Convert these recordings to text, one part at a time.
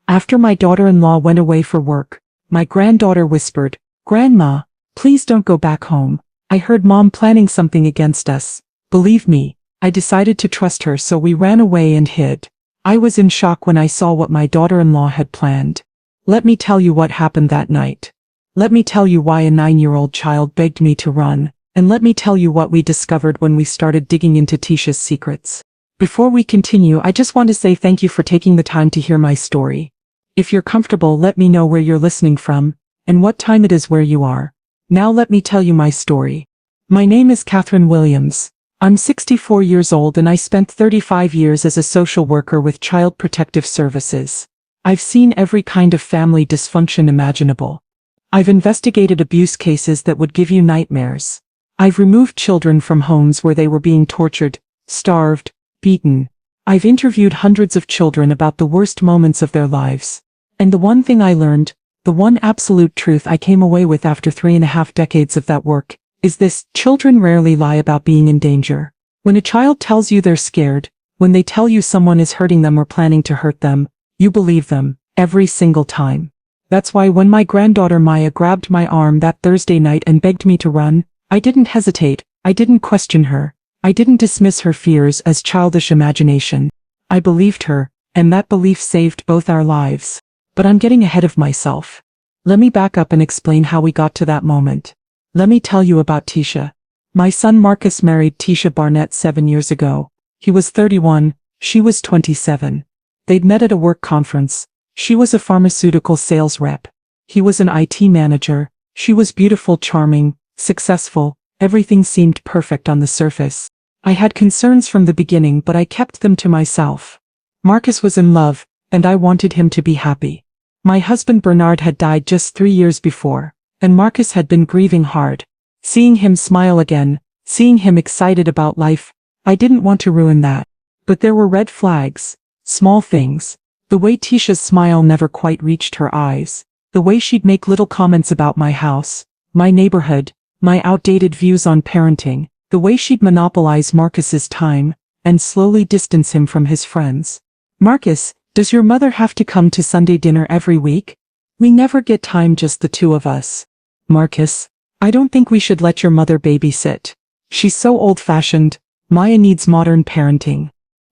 After my daughter-in-law went away for work, my granddaughter whispered, "Grandma, please don't go back home. I heard Mom planning something against us." Believe me, I decided to trust her, so we ran away and hid. I was in shock when I saw what my daughter-in-law had planned. Let me tell you what happened that night. Let me tell you why a 9-year-old child begged me to run, and let me tell you what we discovered when we started digging into Tisha's secrets. Before we continue, I just want to say thank you for taking the time to hear my story. If you're comfortable, let me know where you're listening from, and what time it is where you are. Now let me tell you my story. My name is Catherine Williams. I'm 64 years old and I spent 35 years as a social worker with Child Protective Services. I've seen every kind of family dysfunction imaginable. I've investigated abuse cases that would give you nightmares. I've removed children from homes where they were being tortured, starved, beaten. I've interviewed hundreds of children about the worst moments of their lives. And the one thing I learned, the one absolute truth I came away with after 3.5 decades of that work, is this: children rarely lie about being in danger. When a child tells you they're scared, when they tell you someone is hurting them or planning to hurt them, you believe them, every single time. That's why when my granddaughter Maya grabbed my arm that Thursday night and begged me to run, I didn't hesitate, I didn't question her, I didn't dismiss her fears as childish imagination. I believed her, and that belief saved both our lives. But I'm getting ahead of myself. Let me back up and explain how we got to that moment. Let me tell you about Tisha. My son Marcus married Tisha Barnett 7 years ago. He was 31, she was 27. They'd met at a work conference. She was a pharmaceutical sales rep. He was an IT manager. She was beautiful, charming, successful. Everything seemed perfect on the surface. I had concerns from the beginning, but I kept them to myself. Marcus was in love, and I wanted him to be happy. My husband Bernard had died just 3 years before, and Marcus had been grieving hard. Seeing him smile again, seeing him excited about life, I didn't want to ruin that. But there were red flags, small things. The way Tisha's smile never quite reached her eyes, the way she'd make little comments about my house, my neighborhood, my outdated views on parenting, the way she'd monopolize Marcus's time, and slowly distance him from his friends. "Marcus, does your mother have to come to Sunday dinner every week? We never get time, just the two of us." "Marcus, I don't think we should let your mother babysit. She's so old-fashioned. Maya needs modern parenting."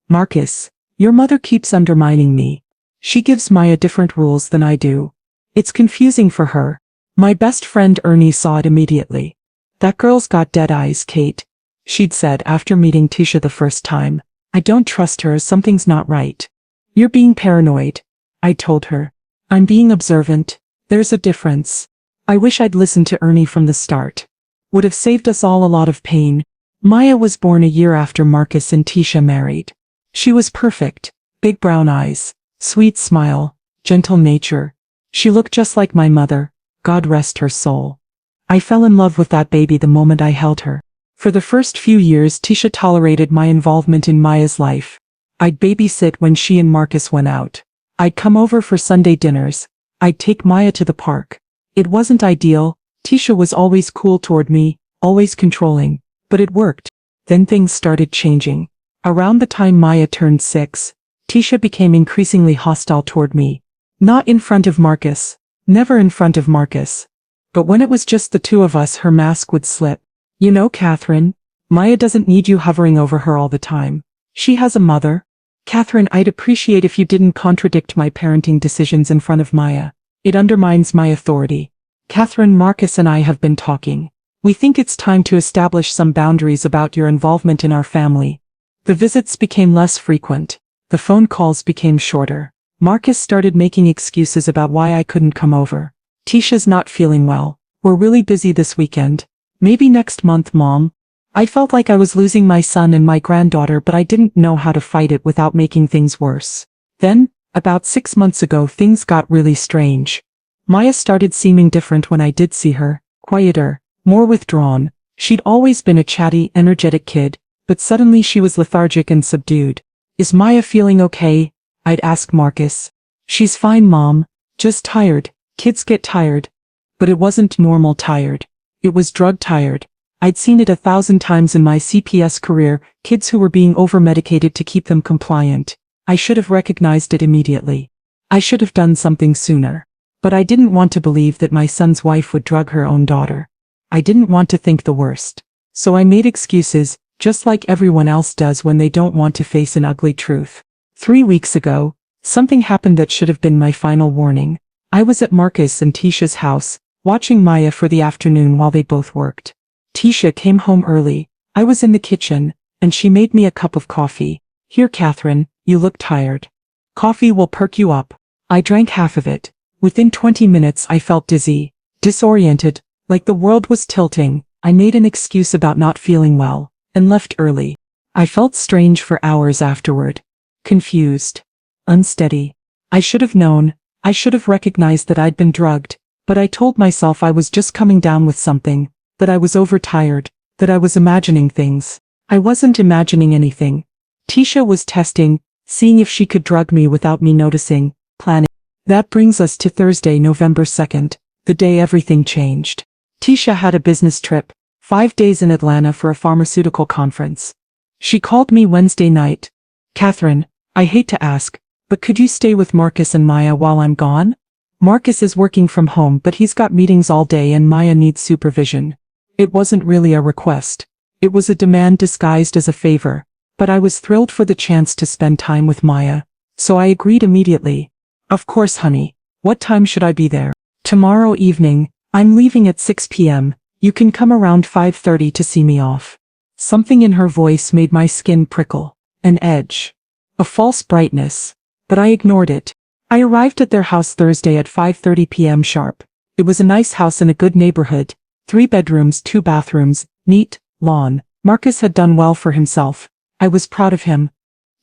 "Marcus, your mother keeps undermining me. She gives Maya different rules than I do. It's confusing for her." My best friend Ernie saw it immediately. "That girl's got dead eyes, Kate," she'd said after meeting Tisha the first time. "I don't trust her, something's not right." "You're being paranoid," I told her. "I'm being observant. There's a difference." I wish I'd listened to Ernie from the start. Would have saved us all a lot of pain. Maya was born a year after Marcus and Tisha married. She was perfect. Big brown eyes, sweet smile, gentle nature. She looked just like my mother, God rest her soul. I fell in love with that baby the moment I held her. For the first few years, Tisha tolerated my involvement in Maya's life. I'd babysit when she and Marcus went out. I'd come over for Sunday dinners. I'd take Maya to the park. It wasn't ideal. Tisha was always cool toward me, always controlling, but it worked. Then things started changing. Around the time Maya turned 6, Tisha became increasingly hostile toward me. Not in front of Marcus. Never in front of Marcus. But when it was just the two of us, her mask would slip. "You know, Catherine, Maya doesn't need you hovering over her all the time. She has a mother. Catherine, I'd appreciate if you didn't contradict my parenting decisions in front of Maya. It undermines my authority. Catherine, Marcus and I have been talking. We think it's time to establish some boundaries about your involvement in our family." The visits became less frequent. The phone calls became shorter. Marcus started making excuses about why I couldn't come over. "Tisha's not feeling well. We're really busy this weekend. Maybe next month, Mom." I felt like I was losing my son and my granddaughter, but I didn't know how to fight it without making things worse. Then, about 6 months ago, things got really strange. Maya started seeming different when I did see her, quieter, more withdrawn. She'd always been a chatty, energetic kid, but suddenly she was lethargic and subdued. "Is Maya feeling okay?" I'd ask Marcus. "She's fine, Mom. Just tired. Kids get tired." But it wasn't normal tired. It was drug tired. I'd seen it 1,000 times in my CPS career, kids who were being over-medicated to keep them compliant. I should have recognized it immediately. I should have done something sooner. But I didn't want to believe that my son's wife would drug her own daughter. I didn't want to think the worst. So I made excuses, just like everyone else does when they don't want to face an ugly truth. 3 weeks ago, something happened that should have been my final warning. I was at Marcus and Tisha's house, watching Maya for the afternoon while they both worked. Tisha came home early. I was in the kitchen, and she made me a cup of coffee. Here, Catherine, you look tired. Coffee will perk you up. I drank half of it. Within 20 minutes I felt dizzy, disoriented, like the world was tilting. I made an excuse about not feeling well, and left early. I felt strange for hours afterward. Confused. Unsteady. I should have known. I should have recognized that I'd been drugged, but I told myself I was just coming down with something, that I was overtired, that I was imagining things. I wasn't imagining anything. Tisha was testing, seeing if she could drug me without me noticing, planning. That brings us to Thursday, November 2nd, the day everything changed. Tisha had a business trip, 5 days in Atlanta for a pharmaceutical conference. She called me Wednesday night. Catherine, I hate to ask, but could you stay with Marcus and Maya while I'm gone? Marcus is working from home, but he's got meetings all day and Maya needs supervision. It wasn't really a request. It was a demand disguised as a favor, but I was thrilled for the chance to spend time with Maya, so I agreed immediately. Of course, honey. What time should I be there? Tomorrow evening. I'm leaving at 6 p.m. You can come around 5:30 to see me off. Something in her voice made my skin prickle. An edge. A false brightness. But I ignored it. I arrived at their house Thursday at 5:30 p.m. sharp. It was a nice house in a good neighborhood. 3 bedrooms, 2 bathrooms, neat, lawn. Marcus had done well for himself. I was proud of him.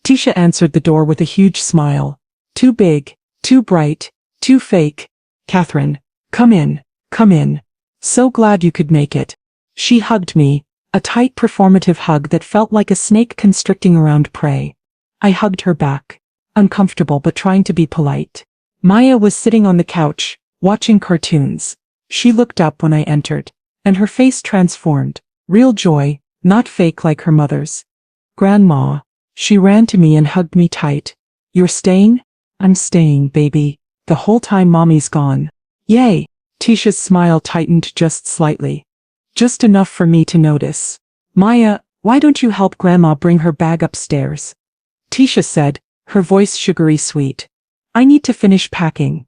Tisha answered the door with a huge smile. Too big. Too bright, too fake. Catherine, come in, come in. So glad you could make it. She hugged me, a tight performative hug that felt like a snake constricting around prey. I hugged her back, uncomfortable but trying to be polite. Maya was sitting on the couch, watching cartoons. She looked up when I entered, and her face transformed. Real joy, not fake like her mother's. Grandma. She ran to me and hugged me tight. You're staying? I'm staying, baby. The whole time Mommy's gone. Yay! Tisha's smile tightened just slightly. Just enough for me to notice. Maya, why don't you help Grandma bring her bag upstairs? Tisha said, her voice sugary sweet. I need to finish packing.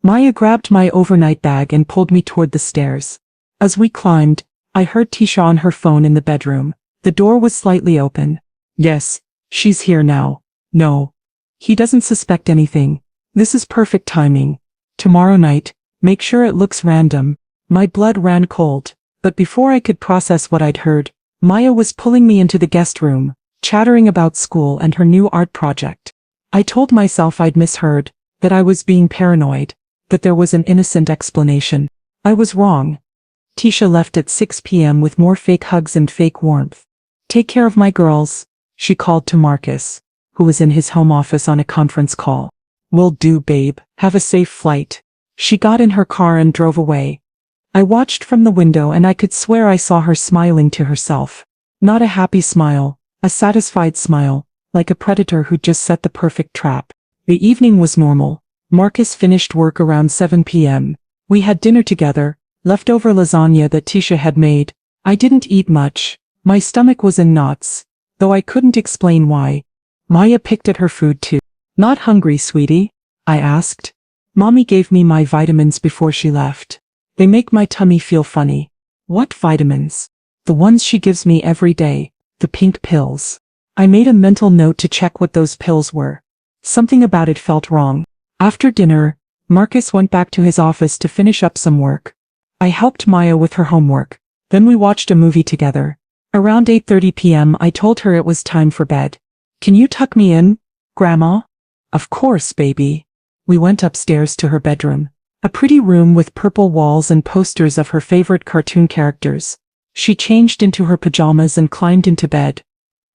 Maya grabbed my overnight bag and pulled me toward the stairs. As we climbed, I heard Tisha on her phone in the bedroom. The door was slightly open. Yes, she's here now. No. He doesn't suspect anything. This is perfect timing. Tomorrow night, make sure it looks random. My blood ran cold, but before I could process what I'd heard, Maya was pulling me into the guest room, chattering about school and her new art project. I told myself I'd misheard, that I was being paranoid, that there was an innocent explanation. I was wrong. Tisha left at 6 p.m. with more fake hugs and fake warmth. Take care of my girls, she called to Marcus, who was in his home office on a conference call. Will do, babe. Have a safe flight. She got in her car and drove away. I watched from the window and I could swear I saw her smiling to herself. Not a happy smile, a satisfied smile, like a predator who'd just set the perfect trap. The evening was normal. Marcus finished work around 7 p.m. We had dinner together, leftover lasagna that Tisha had made. I didn't eat much. My stomach was in knots, though I couldn't explain why. Maya picked at her food too. Not hungry, sweetie? I asked. Mommy gave me my vitamins before she left. They make my tummy feel funny. What vitamins? The ones she gives me every day, the pink pills. I made a mental note to check what those pills were. Something about it felt wrong. After dinner, Marcus went back to his office to finish up some work. I helped Maya with her homework. Then we watched a movie together. Around 8:30 p.m. I told her it was time for bed. Can you tuck me in, Grandma? Of course, baby. We went upstairs to her bedroom. A pretty room with purple walls and posters of her favorite cartoon characters. She changed into her pajamas and climbed into bed.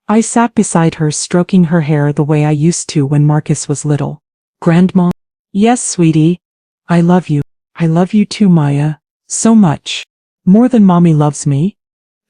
I sat beside her, stroking her hair the way I used to when Marcus was little. Grandma? Yes, sweetie. I love you. I love you too, Maya. So much. More than Mommy loves me?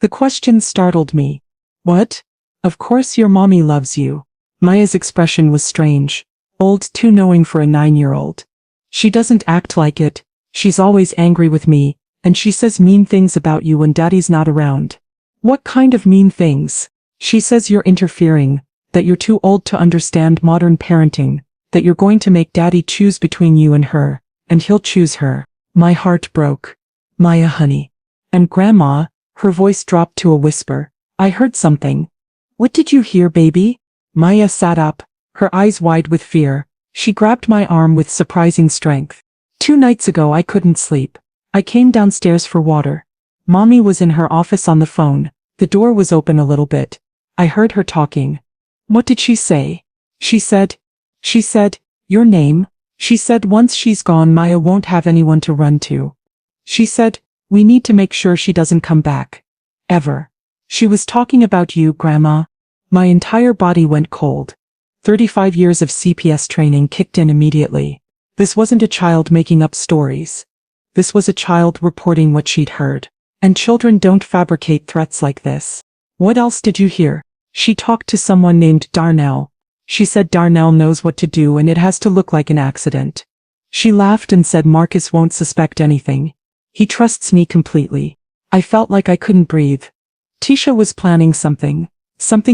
The question startled me. What? Of course your mommy loves you. Maya's expression was strange. Old, too knowing for a 9-year-old. She doesn't act like it. She's always angry with me, and she says mean things about you when Daddy's not around. What kind of mean things? She says you're interfering, that you're too old to understand modern parenting, that you're going to make Daddy choose between you and her, and he'll choose her. My heart broke. Maya, honey. And Grandma, her voice dropped to a whisper. I heard something. What did you hear, baby? Maya sat up, her eyes wide with fear. She grabbed my arm with surprising strength. 2 nights ago I couldn't sleep. I came downstairs for water. Mommy was in her office on the phone. The door was open a little bit. I heard her talking. What did she say? She said, your name. She said once she's gone Maya won't have anyone to run to. She said, we need to make sure she doesn't come back. Ever. She was talking about you, Grandma. My entire body went cold. 35 years of CPS training kicked in immediately. This wasn't a child making up stories. This was a child reporting what she'd heard. And children don't fabricate threats like this. What else did you hear? She talked to someone named Darnell. She said Darnell knows what to do and it has to look like an accident. She laughed and said Marcus won't suspect anything. He trusts me completely. I felt like I couldn't breathe. Tisha was planning something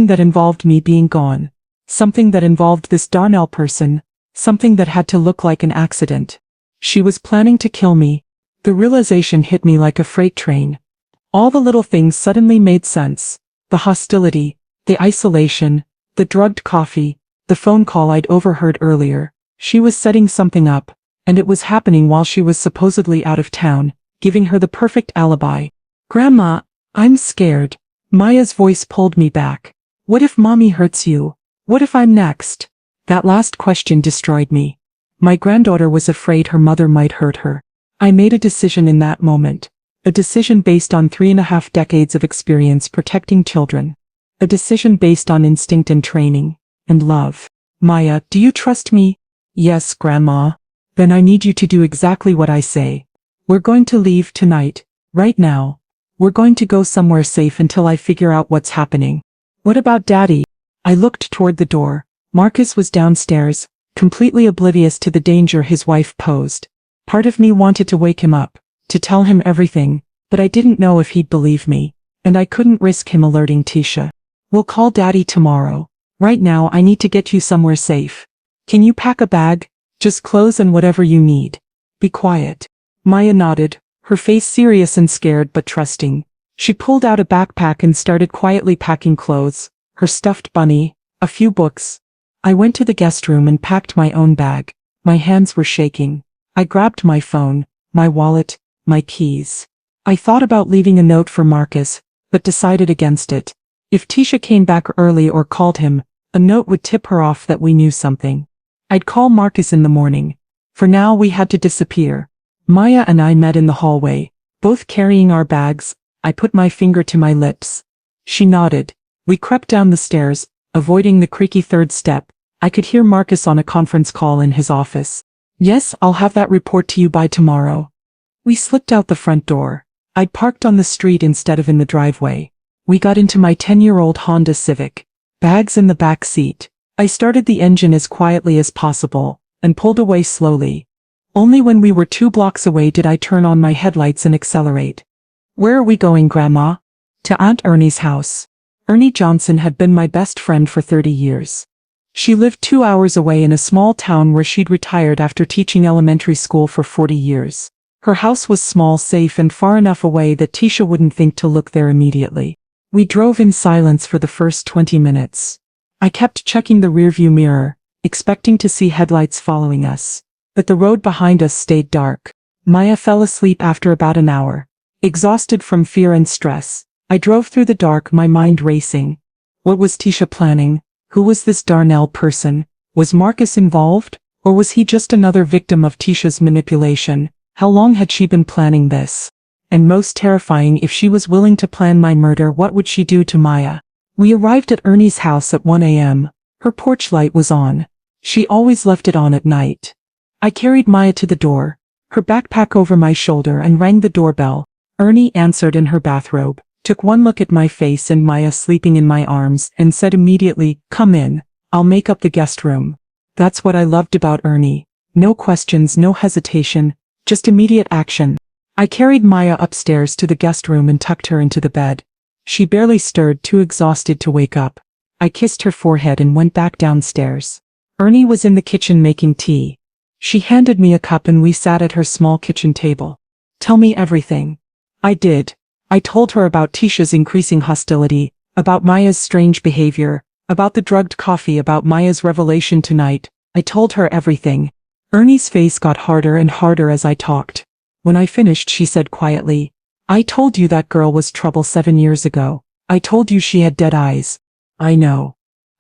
that involved me being gone. Something that involved this Darnell person. Something that had to look like an accident. She was planning to kill me. The realization hit me like a freight train. All the little things suddenly made sense. The hostility, the isolation, the drugged coffee, the phone call I'd overheard earlier. She was setting something up, and it was happening while she was supposedly out of town, giving her the perfect alibi. Grandma, I'm scared. Maya's voice pulled me back. What if Mommy hurts you? What if I'm next? That last question destroyed me. My granddaughter was afraid her mother might hurt her. I made a decision in that moment. A decision based on 3.5 decades of experience protecting children. A decision based on instinct and training, and love. Maya, do you trust me? Yes, Grandma. Then I need you to do exactly what I say. We're going to leave tonight, right now. We're going to go somewhere safe until I figure out what's happening. What about Daddy? I looked toward the door. Marcus was downstairs, completely oblivious to the danger his wife posed. Part of me wanted to wake him up, to tell him everything, but I didn't know if he'd believe me, and I couldn't risk him alerting Tisha. We'll call Daddy tomorrow. Right now I need to get you somewhere safe. Can you pack a bag? Just clothes and whatever you need. Be quiet. Maya nodded, her face serious and scared but trusting. She pulled out a backpack and started quietly packing clothes, her stuffed bunny, a few books. I went to the guest room and packed my own bag. My hands were shaking. I grabbed my phone, my wallet, my keys. I thought about leaving a note for Marcus, but decided against it. If Tisha came back early or called him, a note would tip her off that we knew something. I'd call Marcus in the morning. For now we had to disappear. Maya and I met in the hallway, both carrying our bags. I put my finger to my lips. She nodded. We crept down the stairs, avoiding the creaky third step. I could hear Marcus on a conference call in his office. Yes, I'll have that report to you by tomorrow. We slipped out the front door. I'd parked on the street instead of in the driveway. We got into my 10-year-old Honda Civic. Bags in the back seat. I started the engine as quietly as possible, and pulled away slowly. Only when we were 2 blocks away did I turn on my headlights and accelerate. Where are we going, Grandma? To Aunt Ernie's house. Ernie Johnson had been my best friend for 30 years. She lived 2 hours away in a small town where she'd retired after teaching elementary school for 40 years. Her house was small, safe, and far enough away that Tisha wouldn't think to look there immediately. We drove in silence for the first 20 minutes. I kept checking the rearview mirror, expecting to see headlights following us. But the road behind us stayed dark. Maya fell asleep after about an hour. Exhausted from fear and stress, I drove through the dark, my mind racing. What was Tisha planning? Who was this Darnell person? Was Marcus involved? Or was he just another victim of Tisha's manipulation? How long had she been planning this? And most terrifying, if she was willing to plan my murder, what would she do to Maya? We arrived at Ernie's house at 1 a.m. Her porch light was on. She always left it on at night. I carried Maya to the door, her backpack over my shoulder, and rang the doorbell. Ernie answered in her bathrobe, took one look at my face and Maya sleeping in my arms, and said immediately, "Come in, I'll make up the guest room." That's what I loved about Ernie. No questions, no hesitation, just immediate action. I carried Maya upstairs to the guest room and tucked her into the bed. She barely stirred, too exhausted to wake up. I kissed her forehead and went back downstairs. Ernie was in the kitchen making tea. She handed me a cup and we sat at her small kitchen table. Tell me everything. I did. I told her about Tisha's increasing hostility, about Maya's strange behavior, about the drugged coffee, about Maya's revelation tonight. I told her everything. Ernie's face got harder and harder as I talked. When I finished, she said quietly, I told you that girl was trouble 7 years ago. I told you she had dead eyes. I know.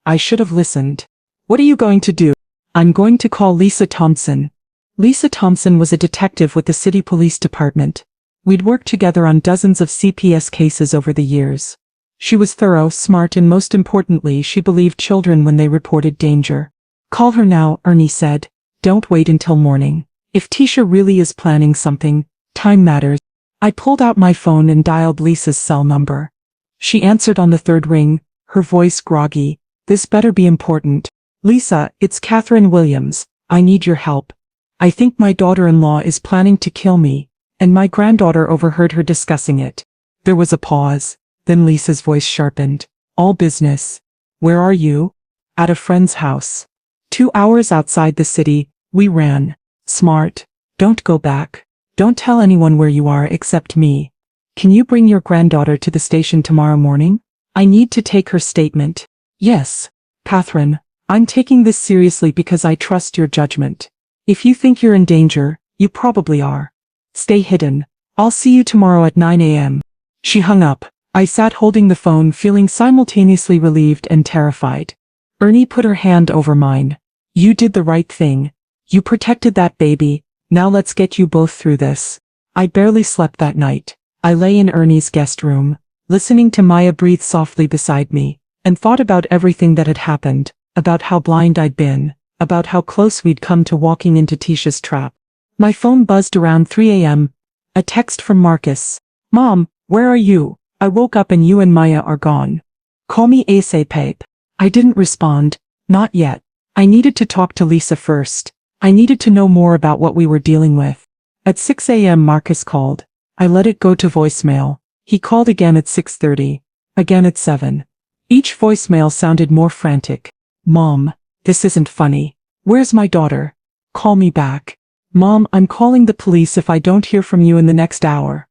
I should have listened. What are you going to do? I'm going to call Lisa Thompson. Lisa Thompson was a detective with the city police department. We'd worked together on dozens of CPS cases over the years. She was thorough, smart, and most importantly, she believed children when they reported danger. Call her now, Ernie said. Don't wait until morning. If Tisha really is planning something, time matters. I pulled out my phone and dialed Lisa's cell number. She answered on the third ring, her voice groggy. This better be important. Lisa, it's Catherine Williams. I need your help. I think my daughter-in-law is planning to kill me, and my granddaughter overheard her discussing it. There was a pause. Then Lisa's voice sharpened. All business. Where are you? At a friend's house. 2 hours outside the city. We ran. Smart. Don't go back. Don't tell anyone where you are except me. Can you bring your granddaughter to the station tomorrow morning? I need to take her statement. Yes. Catherine, I'm taking this seriously because I trust your judgment. If you think you're in danger, you probably are. Stay hidden. I'll see you tomorrow at 9 a.m. She hung up. I sat holding the phone, feeling simultaneously relieved and terrified. Ernie put her hand over mine. You did the right thing. You protected that baby. Now let's get you both through this. I barely slept that night. I lay in Ernie's guest room, listening to Maya breathe softly beside me, and thought about everything that had happened, about how blind I'd been, about how close we'd come to walking into Tisha's trap. My phone buzzed around 3 a.m. A text from Marcus. Mom, where are you? I woke up and you and Maya are gone. Call me ASAP. I didn't respond. Not yet. I needed to talk to Lisa first. I needed to know more about what we were dealing with. At 6 a.m. Marcus called. I let it go to voicemail. He called again at 6:30. Again at 7. Each voicemail sounded more frantic. Mom, this isn't funny. Where's my daughter? Call me back. Mom, I'm calling the police if I don't hear from you in the next hour.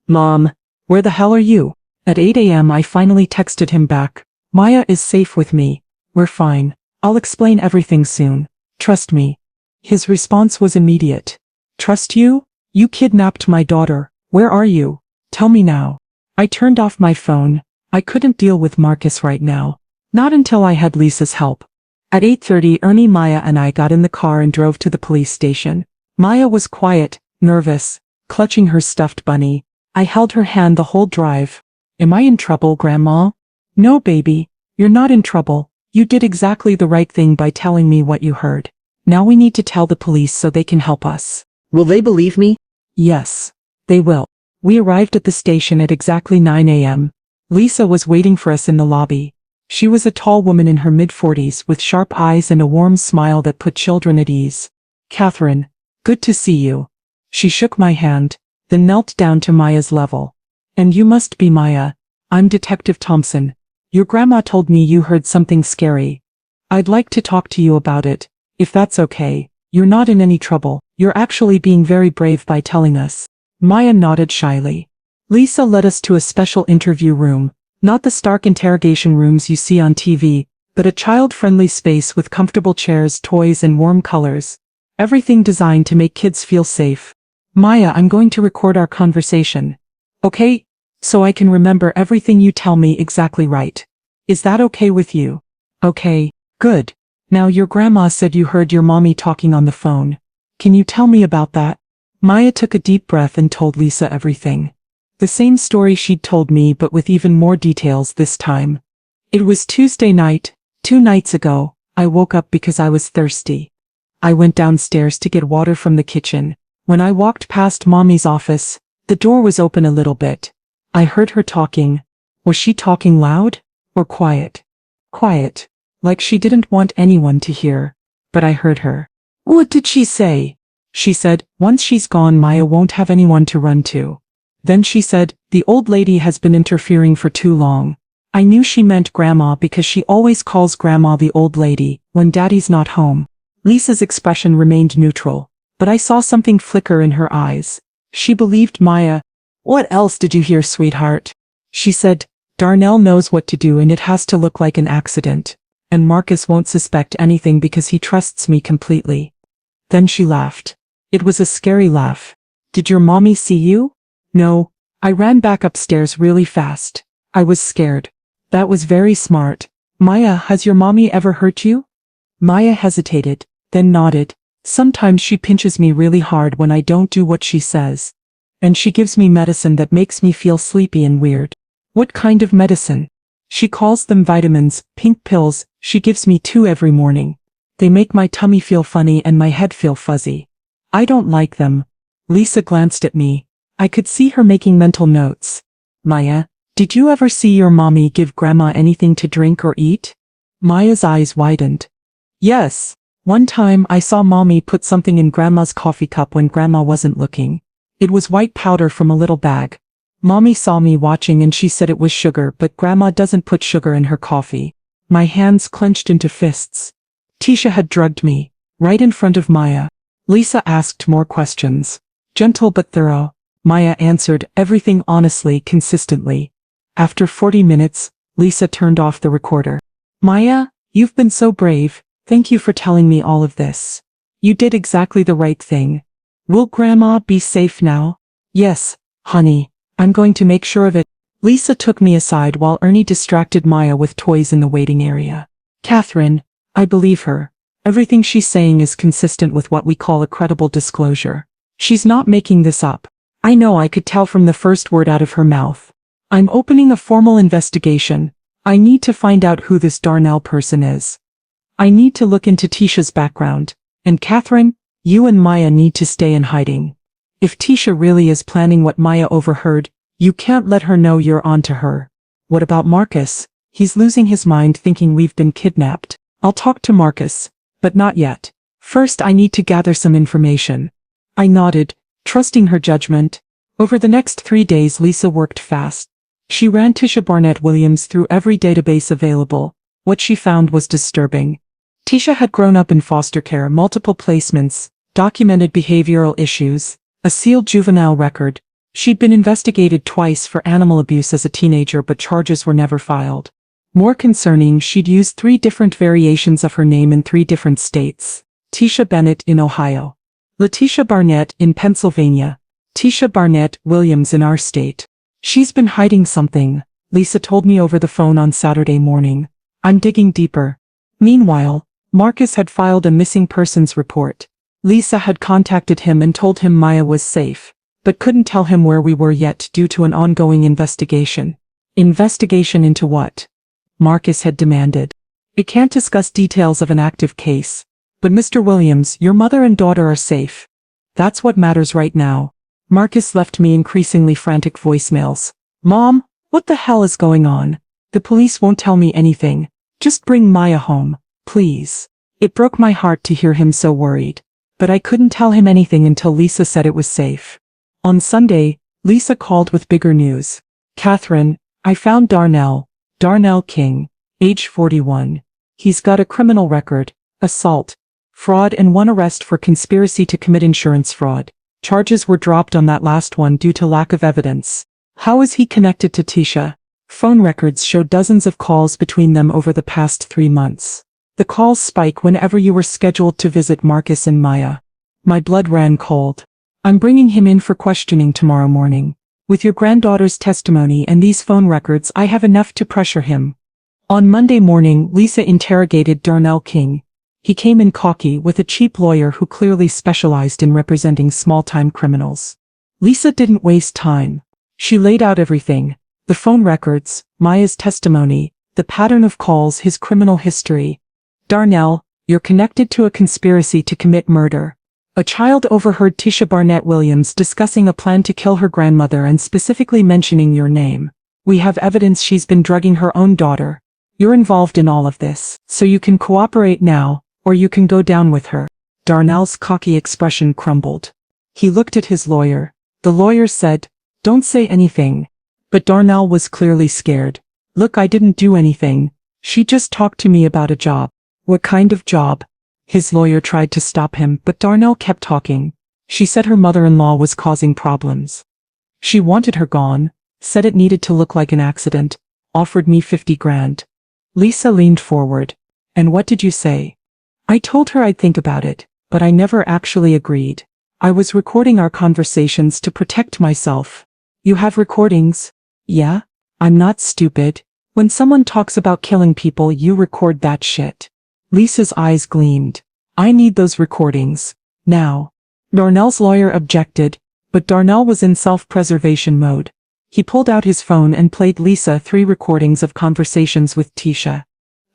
Mom, where the hell are you? At 8 a.m. I finally texted him back. Maya is safe with me. We're fine. I'll explain everything soon. Trust me. His response was immediate. Trust you? You kidnapped my daughter. Where are you? Tell me now. I turned off my phone. I couldn't deal with Marcus right now. Not until I had Lisa's help. At 8:30, Ernie, Maya, and I got in the car and drove to the police station. Maya was quiet, nervous, clutching her stuffed bunny. I held her hand the whole drive. Am I in trouble, Grandma? No, baby. You're not in trouble. You did exactly the right thing by telling me what you heard. Now we need to tell the police so they can help us. Will they believe me? Yes, they will. We arrived at the station at exactly 9 a.m. Lisa was waiting for us in the lobby. She was a tall woman in her mid-40s with sharp eyes and a warm smile that put children at ease. Catherine, good to see you. She shook my hand, then knelt down to Maya's level. And you must be Maya. I'm Detective Thompson. Your grandma told me you heard something scary. I'd like to talk to you about it, if that's okay. You're not in any trouble. You're actually being very brave by telling us. Maya nodded shyly. Lisa led us to a special interview room, not the stark interrogation rooms you see on TV, but a child-friendly space with comfortable chairs, toys, and warm colors. Everything designed to make kids feel safe. Maya, I'm going to record our conversation. Okay? So I can remember everything you tell me exactly right. Is that okay with you? Okay, good. Now your grandma said you heard your mommy talking on the phone. Can you tell me about that? Maya took a deep breath and told Lisa everything. The same story she'd told me, but with even more details this time. It was Tuesday night, 2 nights ago. I woke up because I was thirsty. I went downstairs to get water from the kitchen. When I walked past Mommy's office, the door was open a little bit. I heard her talking. Was she talking loud or quiet? Quiet, like she didn't want anyone to hear. but I heard her. What did she say? She said, once she's gone, Maya won't have anyone to run to. Then she said, the old lady has been interfering for too long. I knew she meant Grandma because she always calls Grandma the old lady when Daddy's not home. Lisa's expression remained neutral, but I saw something flicker in her eyes. She believed Maya. What else did you hear, sweetheart? She said, Darnell knows what to do and it has to look like an accident. And Marcus won't suspect anything because he trusts me completely. Then she laughed. It was a scary laugh. Did your mommy see you? No. I ran back upstairs really fast. I was scared. That was very smart. Maya, has your mommy ever hurt you? Maya hesitated, then nodded. Sometimes she pinches me really hard when I don't do what she says. And she gives me medicine that makes me feel sleepy and weird. What kind of medicine? She calls them vitamins, pink pills. She gives me 2 every morning. They make my tummy feel funny and my head feel fuzzy. I don't like them. Lisa glanced at me. I could see her making mental notes. Maya, did you ever see your mommy give Grandma anything to drink or eat? Maya's eyes widened. Yes. One time I saw Mommy put something in Grandma's coffee cup when Grandma wasn't looking. It was white powder from a little bag. Mommy saw me watching and she said it was sugar, but Grandma doesn't put sugar in her coffee. My hands clenched into fists. Tisha had drugged me, right in front of Maya. Lisa asked more questions. Gentle but thorough. Maya answered everything honestly, consistently. After 40 minutes, Lisa turned off the recorder. Maya, you've been so brave. Thank you for telling me all of this. You did exactly the right thing. Will Grandma be safe now? Yes, honey. I'm going to make sure of it. Lisa took me aside while Ernie distracted Maya with toys in the waiting area. Catherine, I believe her. Everything she's saying is consistent with what we call a credible disclosure. She's not making this up. I know, I could tell from the first word out of her mouth. I'm opening a formal investigation. I need to find out who this Darnell person is. I need to look into Tisha's background. And Catherine, you and Maya need to stay in hiding. If Tisha really is planning what Maya overheard, you can't let her know you're on to her. What about Marcus? He's losing his mind thinking we've been kidnapped. I'll talk to Marcus, but not yet. First I need to gather some information. I nodded, trusting her judgment. Over the next 3 days Lisa worked fast. She ran Tisha Barnett Williams through every database available. What she found was disturbing. Tisha had grown up in foster care, multiple placements, documented behavioral issues, a sealed juvenile record. She'd been investigated twice for animal abuse as a teenager, but charges were never filed. More concerning, she'd used 3 different variations of her name in 3 different states. Tisha Bennett in Ohio, Letitia Barnett in Pennsylvania, Tisha Barnett Williams in our state. She's been hiding something, Lisa told me over the phone on Saturday morning. I'm digging deeper. Meanwhile, Marcus had filed a missing persons report. Lisa had contacted him and told him Maya was safe, but couldn't tell him where we were yet due to an ongoing investigation. Investigation into what? Marcus had demanded. I can't discuss details of an active case. But Mr. Williams, your mother and daughter are safe. That's what matters right now. Marcus left me increasingly frantic voicemails. Mom, what the hell is going on? The police won't tell me anything. Just bring Maya home, please. It broke my heart to hear him so worried. But I couldn't tell him anything until Lisa said it was safe. On Sunday, Lisa called with bigger news. Catherine, I found Darnell King, age 41. He's got a criminal record, assault, fraud, and 1 arrest for conspiracy to commit insurance fraud. Charges were dropped on that last one due to lack of evidence. How is he connected to Tisha? Phone records show dozens of calls between them over the past 3 months. The calls spike whenever you were scheduled to visit Marcus and Maya. My blood ran cold. I'm bringing him in for questioning tomorrow morning. With your granddaughter's testimony and these phone records, I have enough to pressure him. On Monday morning, Lisa interrogated Darnell King. He came in cocky with a cheap lawyer who clearly specialized in representing small-time criminals. Lisa didn't waste time. She laid out everything. The phone records, Maya's testimony, the pattern of calls, his criminal history. Darnell, you're connected to a conspiracy to commit murder. A child overheard Tisha Barnett Williams discussing a plan to kill her grandmother and specifically mentioning your name. We have evidence she's been drugging her own daughter. You're involved in all of this, so you can cooperate now, or you can go down with her. Darnell's cocky expression crumbled. He looked at his lawyer. The lawyer said, "Don't say anything." But Darnell was clearly scared. "Look, I didn't do anything. She just talked to me about a job." "What kind of job?" His lawyer tried to stop him, but Darnell kept talking. "She said her mother-in-law was causing problems. She wanted her gone, said it needed to look like an accident, offered me 50 grand. Lisa leaned forward. "And what did you say?" "I told her I'd think about it, but I never actually agreed. I was recording our conversations to protect myself." "You have recordings?" "Yeah. I'm not stupid. When someone talks about killing people, you record that shit." Lisa's eyes gleamed. "I need those recordings. Now." Darnell's lawyer objected, but Darnell was in self-preservation mode. He pulled out his phone and played Lisa 3 recordings of conversations with Tisha.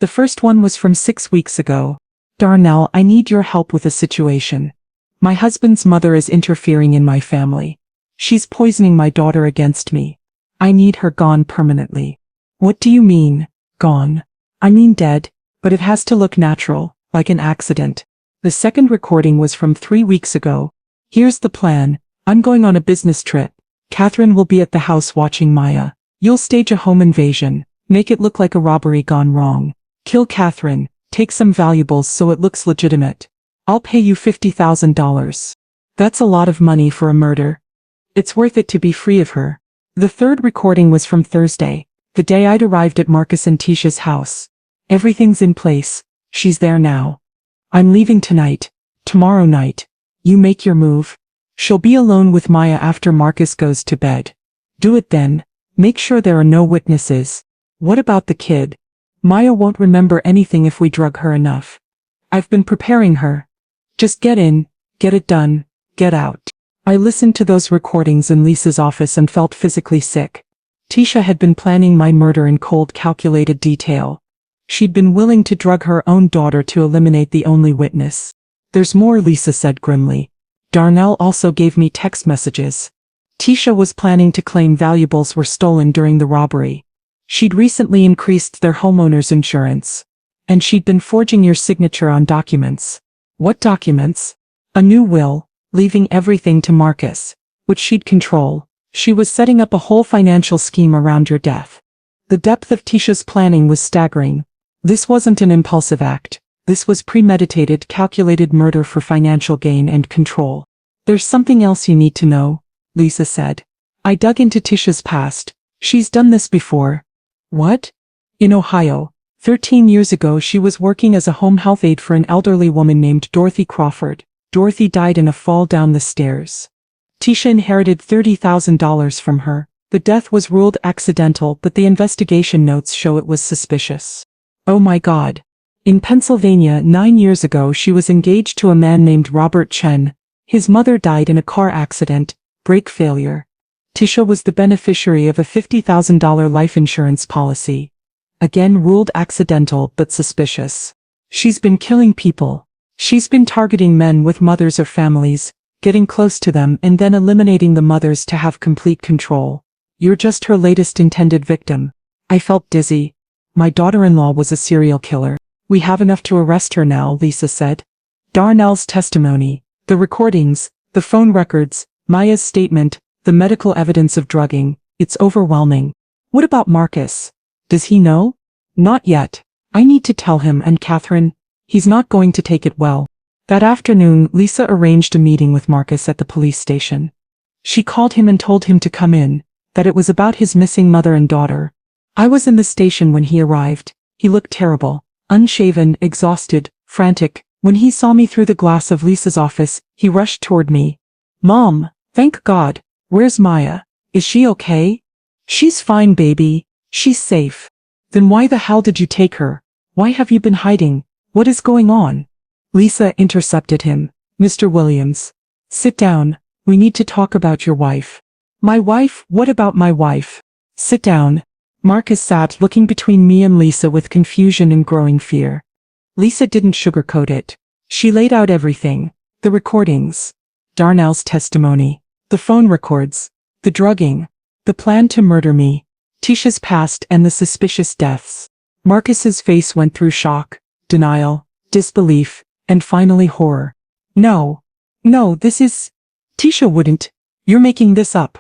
The first one was from 6 weeks ago. "Darnell, I need your help with a situation. My husband's mother is interfering in my family. She's poisoning my daughter against me. I need her gone permanently." "What do you mean, gone?" "I mean dead, but it has to look natural, like an accident." The second recording was from 3 weeks ago. "Here's the plan. I'm going on a business trip. Catherine will be at the house watching Maya. You'll stage a home invasion, make it look like a robbery gone wrong. Kill Catherine, take some valuables so it looks legitimate. I'll pay you $50,000. That's a lot of money for a murder. It's worth it to be free of her." The third recording was from Thursday, the day I'd arrived at Marcus and Tisha's house. "Everything's in place. She's there now. I'm leaving tonight. Tomorrow night. You make your move. She'll be alone with Maya after Marcus goes to bed. Do it then. Make sure there are no witnesses." "What about the kid?" "Maya won't remember anything if we drug her enough. I've been preparing her. Just get in, get it done, get out." I listened to those recordings in Lisa's office and felt physically sick. Tisha had been planning my murder in cold, calculated detail. She'd been willing to drug her own daughter to eliminate the only witness. "There's more," Lisa said grimly. "Darnell also gave me text messages. Tisha was planning to claim valuables were stolen during the robbery. She'd recently increased their homeowner's insurance. And she'd been forging your signature on documents." "What documents?" "A new will, leaving everything to Marcus, which she'd control. She was setting up a whole financial scheme around your death." The depth of Tisha's planning was staggering. This wasn't an impulsive act. This was premeditated, calculated murder for financial gain and control. "There's something else you need to know," Lisa said. "I dug into Tisha's past. She's done this before." "What?" "In Ohio. 13 years ago she was working as a home health aide for an elderly woman named Dorothy Crawford. Dorothy died in a fall down the stairs. Tisha inherited $30,000 from her. The death was ruled accidental, but the investigation notes show it was suspicious." "Oh my God." "In Pennsylvania 9 years ago she was engaged to a man named Robert Chen. His mother died in a car accident, brake failure. Tisha was the beneficiary of a $50,000 life insurance policy. Again ruled accidental but suspicious. She's been killing people. She's been targeting men with mothers or families, getting close to them and then eliminating the mothers to have complete control. You're just her latest intended victim." I felt dizzy. My daughter-in-law was a serial killer. "We have enough to arrest her now," Lisa said. Darnell's testimony, the recordings, the phone records, Maya's statement, the medical evidence of drugging, it's overwhelming. "What about Marcus? Does he know?" "Not yet. I need to tell him, and Catherine, he's not going to take it well." That afternoon, Lisa arranged a meeting with Marcus at the police station. She called him and told him to come in, that it was about his missing mother and daughter. I was in the station when he arrived. He looked terrible, unshaven, exhausted, frantic. When he saw me through the glass of Lisa's office, he rushed toward me. "Mom, thank God. Where's Maya? Is she okay?" "She's fine, baby. She's safe." "Then why the hell did you take her? Why have you been hiding? What is going on?" Lisa intercepted him. "Mr. Williams, sit down. We need to talk about your wife." "My wife? What about my wife?" "Sit down." Marcus sat looking between me and Lisa with confusion and growing fear. Lisa didn't sugarcoat it. She laid out everything. The recordings. Darnell's testimony. The phone records. The drugging. The plan to murder me. Tisha's past and the suspicious deaths. Marcus's face went through shock, denial, disbelief, and finally horror. No. No, this is... Tisha wouldn't. You're making this up.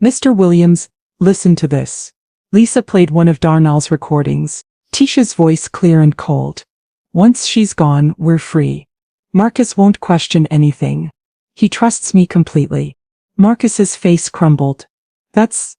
Mr. Williams, listen to this. Lisa played one of Darnell's recordings. Tisha's voice clear and cold. Once she's gone, we're free. Marcus won't question anything. He trusts me completely. Marcus's face crumbled. That's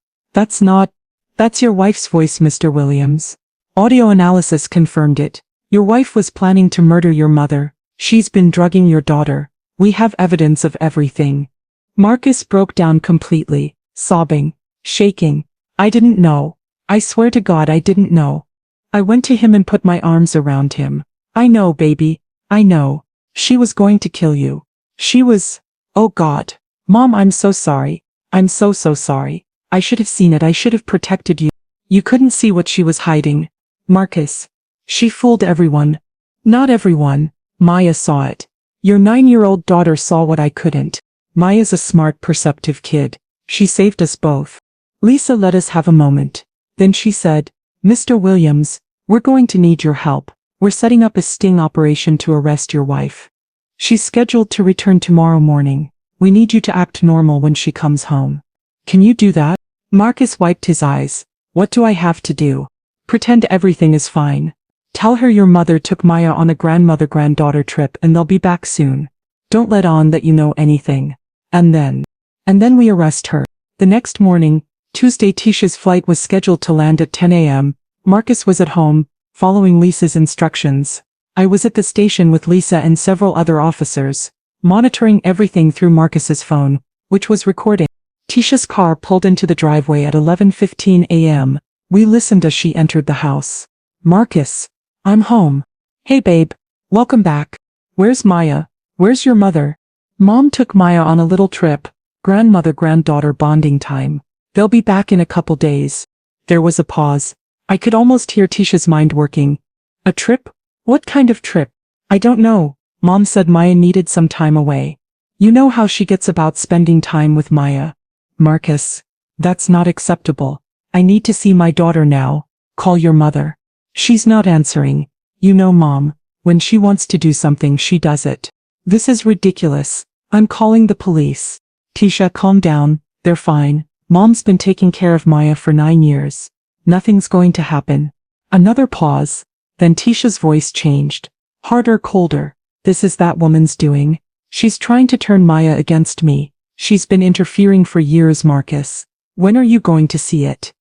your wife's voice, Mr. Williams. Audio analysis confirmed it. Your wife was planning to murder your mother. She's been drugging your daughter. We have evidence of everything. Marcus broke down completely, sobbing, shaking. I didn't know. I swear to God I didn't know. I went to him and put my arms around him. I know, baby. I know. She was going to kill you. She was... Oh God. Mom, I'm so sorry. I'm so sorry. I should have seen it. I should have protected you. You couldn't see what she was hiding. Marcus. She fooled everyone. Not everyone. Maya saw it. Your 9-year-old daughter saw what I couldn't. Maya's a smart, perceptive kid. She saved us both. Lisa let us have a moment. Then she said, Mr. Williams, we're going to need your help. We're setting up a sting operation to arrest your wife. She's scheduled to return tomorrow morning. We need you to act normal when she comes home. Can you do that? Marcus wiped his eyes. What do I have to do? Pretend everything is fine. Tell her your mother took Maya on a granddaughter trip and they'll be back soon. Don't let on that you know anything. And then we arrest her. The next morning, Tuesday, Tisha's flight was scheduled to land at 10 a.m. Marcus was at home, following Lisa's instructions. I was at the station with Lisa and several other officers, monitoring everything through Marcus's phone, which was recording. Tisha's car pulled into the driveway at 11:15 a.m. We listened as she entered the house. Marcus. I'm home. Hey babe. Welcome back. Where's Maya? Where's your mother? Mom took Maya on a little trip. Grandmother-granddaughter bonding time. They'll be back in a couple days. There was a pause. I could almost hear Tisha's mind working. A trip? What kind of trip? I don't know. Mom said Maya needed some time away. You know how she gets about spending time with Maya. Marcus. That's not acceptable. I need to see my daughter now. Call your mother. She's not answering. You know Mom. When she wants to do something she does it. This is ridiculous. I'm calling the police. Tisha, calm down. They're fine. Mom's been taking care of Maya for 9 years. Nothing's going to happen. Another pause. Then Tisha's voice changed. Harder, colder. This is that woman's doing. She's trying to turn Maya against me. She's been interfering for years, Marcus. When are you going to see it?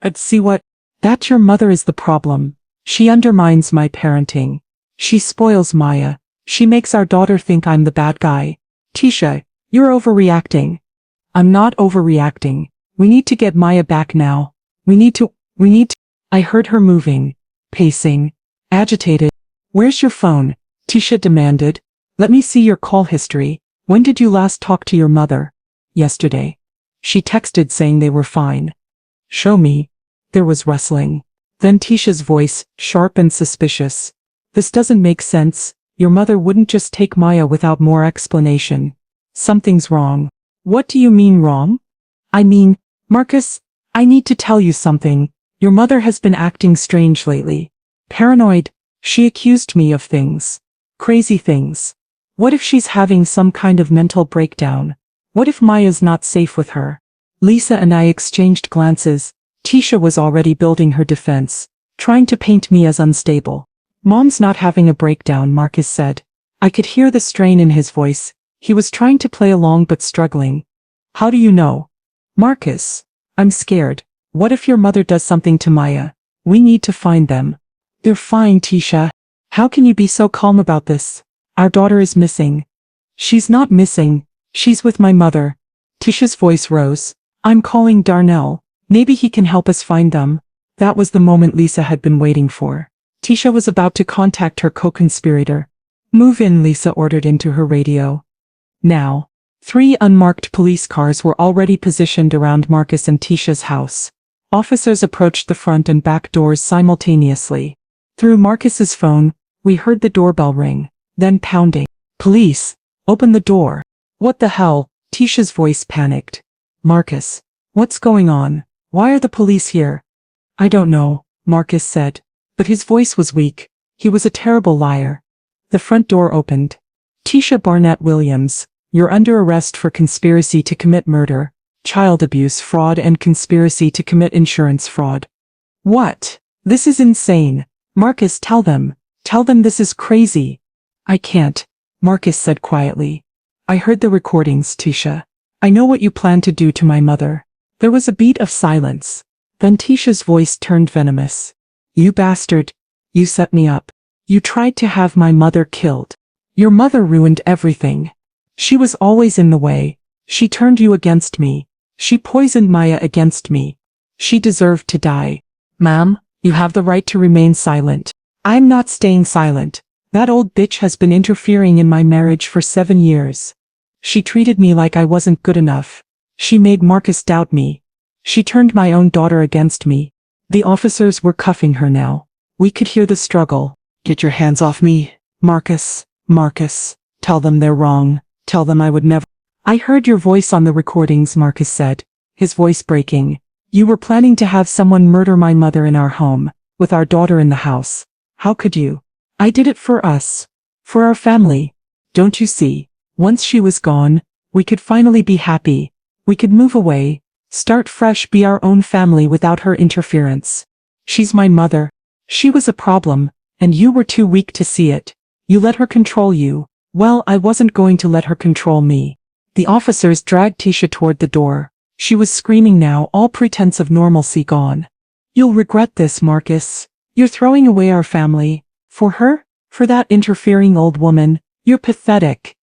I'd see what? That your mother is the problem. She undermines my parenting. She spoils Maya. She makes our daughter think I'm the bad guy. Tisha, you're overreacting. I'm not overreacting. We need to get Maya back now. We need to. I heard her moving, pacing, agitated. Where's your phone? Tisha demanded. Let me see your call history. When did you last talk to your mother? Yesterday. She texted saying they were fine. Show me. There was rustling. Then Tisha's voice, sharp and suspicious. This doesn't make sense. Your mother wouldn't just take Maya without more explanation. Something's wrong. What do you mean wrong? I mean, Marcus, I need to tell you something. Your mother has been acting strange lately. Paranoid. She accused me of things. Crazy things. What if she's having some kind of mental breakdown? What if Maya's not safe with her? Lisa and I exchanged glances. Tisha was already building her defense, trying to paint me as unstable. Mom's not having a breakdown, Marcus said. I could hear the strain in his voice. He was trying to play along but struggling. How do you know? Marcus. I'm scared. What if your mother does something to Maya? We need to find them. They're fine, Tisha. How can you be so calm about this? Our daughter is missing. She's not missing. She's with my mother. Tisha's voice rose. I'm calling Darnell. Maybe he can help us find them. That was the moment Lisa had been waiting for. Tisha was about to contact her co-conspirator. Move in, Lisa ordered into her radio. Now. 3 unmarked police cars were already positioned around Marcus and Tisha's house. Officers approached the front and back doors simultaneously. Through Marcus's phone, we heard the doorbell ring, then pounding. Police! Open the door! What the hell? Tisha's voice panicked. Marcus. What's going on? Why are the police here? I don't know, Marcus said. But his voice was weak. He was a terrible liar. The front door opened. Tisha Barnett Williams, you're under arrest for conspiracy to commit murder, child abuse fraud and conspiracy to commit insurance fraud. What? This is insane. Marcus, tell them this is crazy. I can't, Marcus said quietly. I heard the recordings, Tisha. I know what you plan to do to my mother. There was a beat of silence. Then Tisha's voice turned venomous. You bastard. You set me up. You tried to have my mother killed. Your mother ruined everything. She was always in the way. She turned you against me. She poisoned Maya against me. She deserved to die. Ma'am, you have the right to remain silent. I'm not staying silent. That old bitch has been interfering in my marriage for 7 years. She treated me like I wasn't good enough. She made Marcus doubt me. She turned my own daughter against me. The officers were cuffing her now. We could hear the struggle. Get your hands off me, Marcus. Marcus, tell them they're wrong. Tell them I would never. I heard your voice on the recordings, Marcus said, his voice breaking. You were planning to have someone murder my mother in our home, with our daughter in the house. How could you? I did it for us. For our family. Don't you see? Once she was gone, we could finally be happy. We could move away, start fresh, be our own family without her interference. She's my mother. She was a problem, and you were too weak to see it. You let her control you. Well, I wasn't going to let her control me. The officers dragged Tisha toward the door. She was screaming now, all pretense of normalcy gone. You'll regret this, Marcus. You're throwing away our family. For her? For that interfering old woman? You're pathetic.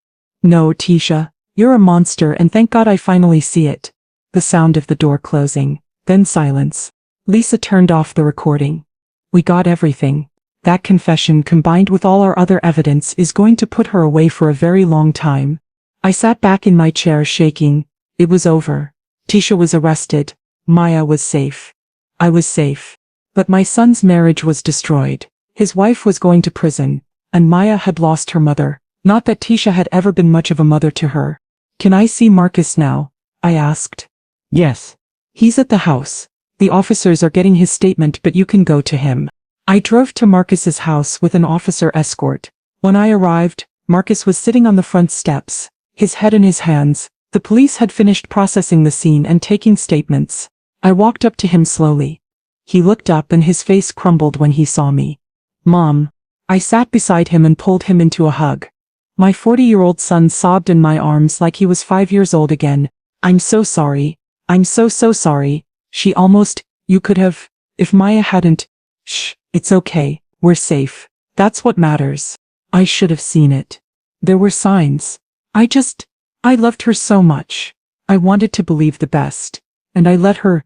No, Tisha. You're a monster, and thank God I finally see it. The sound of the door closing, then silence. Lisa turned off the recording. We got everything. That confession combined with all our other evidence is going to put her away for a very long time. I sat back in my chair shaking. It was over. Tisha was arrested. Maya was safe. I was safe. But my son's marriage was destroyed. His wife was going to prison, and Maya had lost her mother. Not that Tisha had ever been much of a mother to her. Can I see Marcus now? I asked. Yes. He's at the house. The officers are getting his statement, but you can go to him. I drove to Marcus's house with an officer escort. When I arrived, Marcus was sitting on the front steps, his head in his hands. The police had finished processing the scene and taking statements. I walked up to him slowly. He looked up and his face crumbled when he saw me. Mom. I sat beside him and pulled him into a hug. My 40-year-old son sobbed in my arms like he was 5 years old again. I'm so sorry. I'm so sorry. She almost, you could have, if Maya hadn't. Shh, it's okay, we're safe. That's what matters. I should have seen it. There were signs. I loved her so much. I wanted to believe the best. And I let her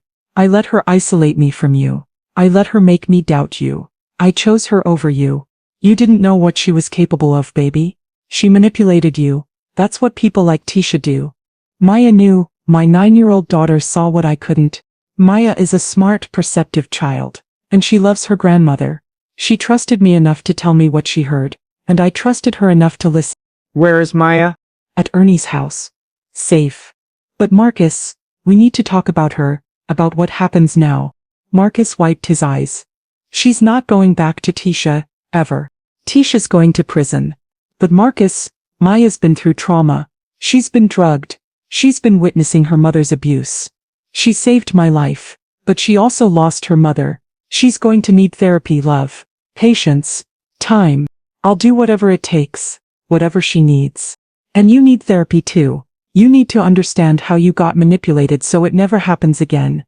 isolate me from you. I let her make me doubt you. I chose her over you. You didn't know what she was capable of, baby. She manipulated you. That's what people like Tisha do. Maya knew. My 9-year-old daughter saw what I couldn't. Maya is a smart, perceptive child. And she loves her grandmother. She trusted me enough to tell me what she heard. And I trusted her enough to listen. Where is Maya? At Ernie's house. Safe. But Marcus, we need to talk about her, about what happens now. Marcus wiped his eyes. She's not going back to Tisha, ever. Tisha's going to prison. But Marcus, Maya's been through trauma. She's been drugged. She's been witnessing her mother's abuse. She saved my life, but she also lost her mother. She's going to need therapy, love, patience, time. I'll do whatever it takes, whatever she needs. And you need therapy too. You need to understand how you got manipulated so it never happens again.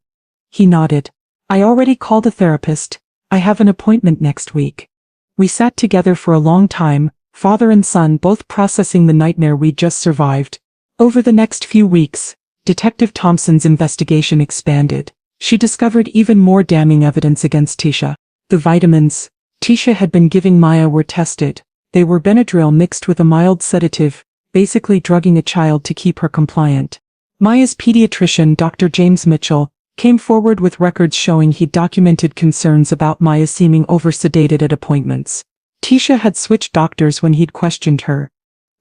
He nodded. I already called a therapist. I have an appointment next week. We sat together for a long time, father and son both processing the nightmare we'd just survived. Over the next few weeks, Detective Thompson's investigation expanded. She discovered even more damning evidence against Tisha. The vitamins Tisha had been giving Maya were tested. They were Benadryl mixed with a mild sedative, basically drugging a child to keep her compliant. Maya's pediatrician, Dr. James Mitchell, came forward with records showing he'd documented concerns about Maya seeming over-sedated at appointments. Tisha had switched doctors when he'd questioned her.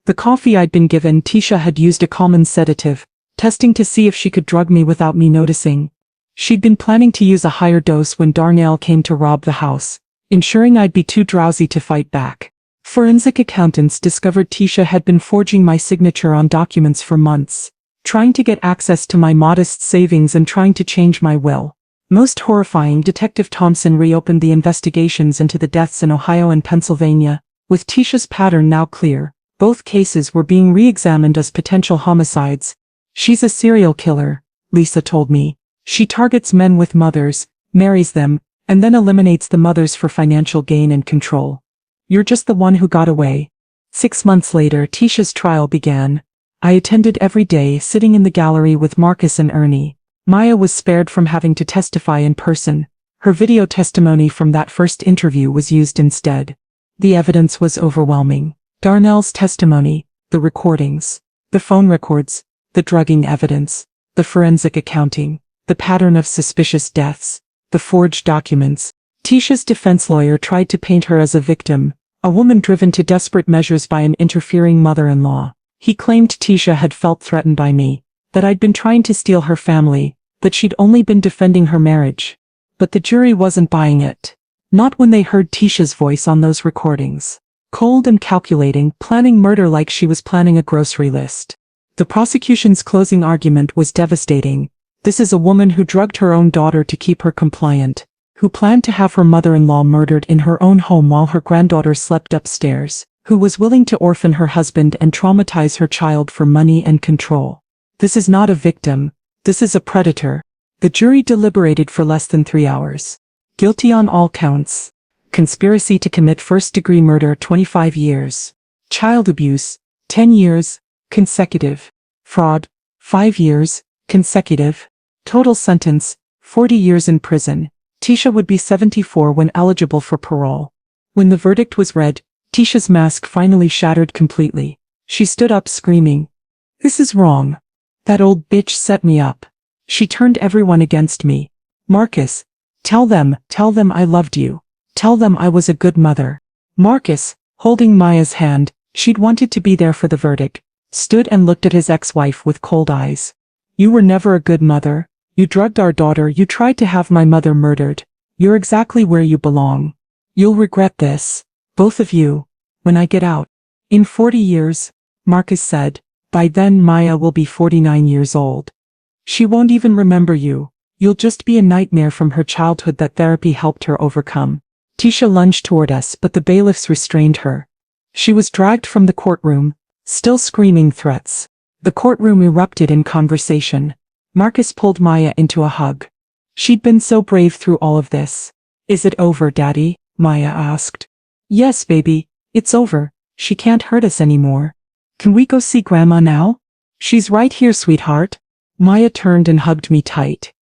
The coffee I'd been given, Tisha had used a common sedative, testing to see if she could drug me without me noticing. She'd been planning to use a higher dose when Darnell came to rob the house, ensuring I'd be too drowsy to fight back. Forensic accountants discovered Tisha had been forging my signature on documents for months, trying to get access to my modest savings and trying to change my will. Most horrifying, Detective Thompson reopened the investigations into the deaths in Ohio and Pennsylvania, with Tisha's pattern now clear. Both cases were being re-examined as potential homicides. She's a serial killer, Lisa told me. She targets men with mothers, marries them, and then eliminates the mothers for financial gain and control. You're just the one who got away. 6 months later, Tisha's trial began. I attended every day, sitting in the gallery with Marcus and Ernie. Maya was spared from having to testify in person. Her video testimony from that first interview was used instead. The evidence was overwhelming. Darnell's testimony, the recordings, the phone records, the drugging evidence, the forensic accounting, the pattern of suspicious deaths, the forged documents. Tisha's defense lawyer tried to paint her as a victim, a woman driven to desperate measures by an interfering mother-in-law. He claimed Tisha had felt threatened by me, that I'd been trying to steal her family, that she'd only been defending her marriage. But the jury wasn't buying it. Not when they heard Tisha's voice on those recordings. Cold and calculating, planning murder like she was planning a grocery list. The prosecution's closing argument was devastating. This is a woman who drugged her own daughter to keep her compliant, who planned to have her mother-in-law murdered in her own home while her granddaughter slept upstairs, who was willing to orphan her husband and traumatize her child for money and control. This is not a victim. This is a predator. The jury deliberated for less than 3 hours. Guilty on all counts. Conspiracy to commit first-degree murder 25 years. Child abuse 10 years, consecutive. Fraud 5 years, consecutive. Total sentence 40 years in prison. Tisha would be 74 when eligible for parole. When the verdict was read, Tisha's mask finally shattered completely. She stood up screaming, "This is wrong. That old bitch set me up. She turned everyone against me. Marcus, tell them I loved you. Tell them I was a good mother." Marcus, holding Maya's hand, she'd wanted to be there for the verdict, stood and looked at his ex-wife with cold eyes. "You were never a good mother. You drugged our daughter. You tried to have my mother murdered. You're exactly where you belong. You'll regret this. Both of you. When I get out. In 40 years, Marcus said. By then Maya will be 49 years old. She won't even remember you. You'll just be a nightmare from her childhood that therapy helped her overcome." Tisha lunged toward us, but the bailiffs restrained her. She was dragged from the courtroom, still screaming threats. The courtroom erupted in conversation. Marcus pulled Maya into a hug. She'd been so brave through all of this. "Is it over, Daddy?" Maya asked. "Yes, baby, it's over. She can't hurt us anymore. Can we go see Grandma now?" "She's right here, sweetheart." Maya turned and hugged me tight.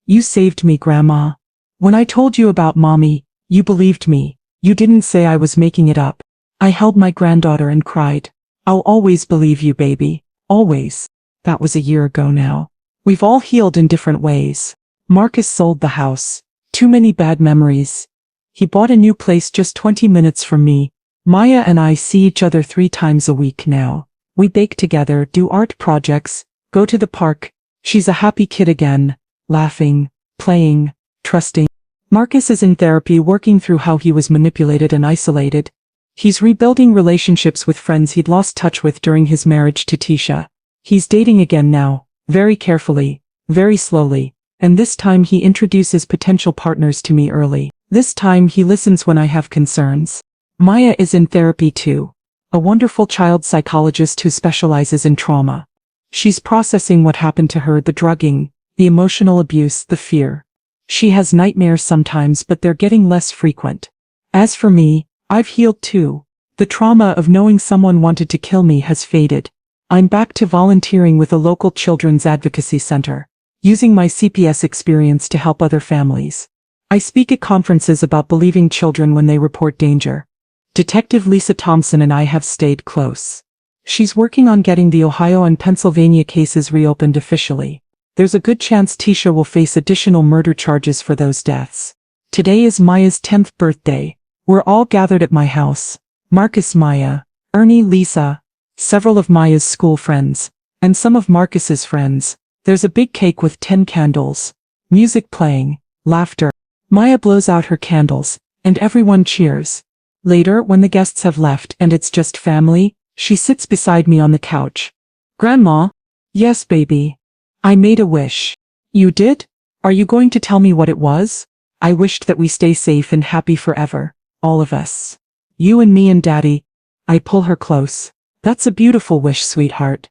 "You saved me, Grandma. When I told you about Mommy, you believed me. You didn't say I was making it up." I held my granddaughter and cried. "I'll always believe you, baby. Always." That was a year ago now. We've all healed in different ways. Marcus sold the house. Too many bad memories. He bought a new place just 20 minutes from me. Maya and I see each other 3 times a week now. We bake together, do art projects, go to the park. She's a happy kid again, laughing, playing, trusting. Marcus is in therapy, working through how he was manipulated and isolated. He's rebuilding relationships with friends he'd lost touch with during his marriage to Tisha. He's dating again now, very carefully, very slowly, and this time he introduces potential partners to me early. This time he listens when I have concerns. Maya is in therapy too. A wonderful child psychologist who specializes in trauma. She's processing what happened to her, the drugging, the emotional abuse, the fear. She has nightmares sometimes, but they're getting less frequent. As for me, I've healed too. The trauma of knowing someone wanted to kill me has faded. I'm back to volunteering with a local children's advocacy center, using my CPS experience to help other families. I speak at conferences about believing children when they report danger. Detective Lisa Thompson and I have stayed close. She's working on getting the Ohio and Pennsylvania cases reopened officially. There's a good chance Tisha will face additional murder charges for those deaths. Today is Maya's 10th birthday. We're all gathered at my house. Marcus, Maya, Ernie, Lisa, several of Maya's school friends, and some of Marcus's friends. There's a big cake with 10 candles. Music playing, laughter. Maya blows out her candles, and everyone cheers. Later, when the guests have left and it's just family, she sits beside me on the couch. Grandma? Yes, baby. I made a wish. You did? Are you going to tell me what it was? I wished that we stay safe and happy forever. All of us. You and me and Daddy. I pull her close. That's a beautiful wish, sweetheart.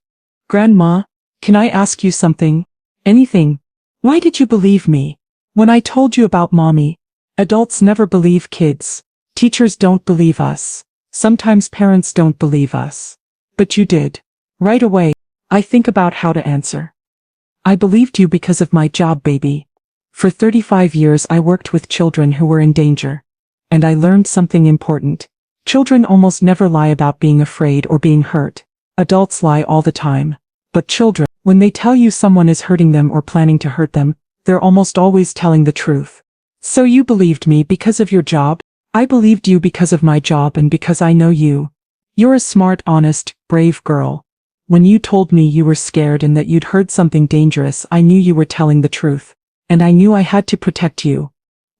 Grandma, can I ask you something? Anything. Why did you believe me? When I told you about Mommy? Adults never believe kids. Teachers don't believe us. Sometimes parents don't believe us. But you did. Right away. I think about how to answer. I believed you because of my job, baby. For 35 years I worked with children who were in danger. And I learned something important. Children almost never lie about being afraid or being hurt. Adults lie all the time. But children, when they tell you someone is hurting them or planning to hurt them, they're almost always telling the truth. So you believed me because of your job? I believed you because of my job and because I know you. You're a smart, honest, brave girl. When you told me you were scared and that you'd heard something dangerous, I knew you were telling the truth. And I knew I had to protect you.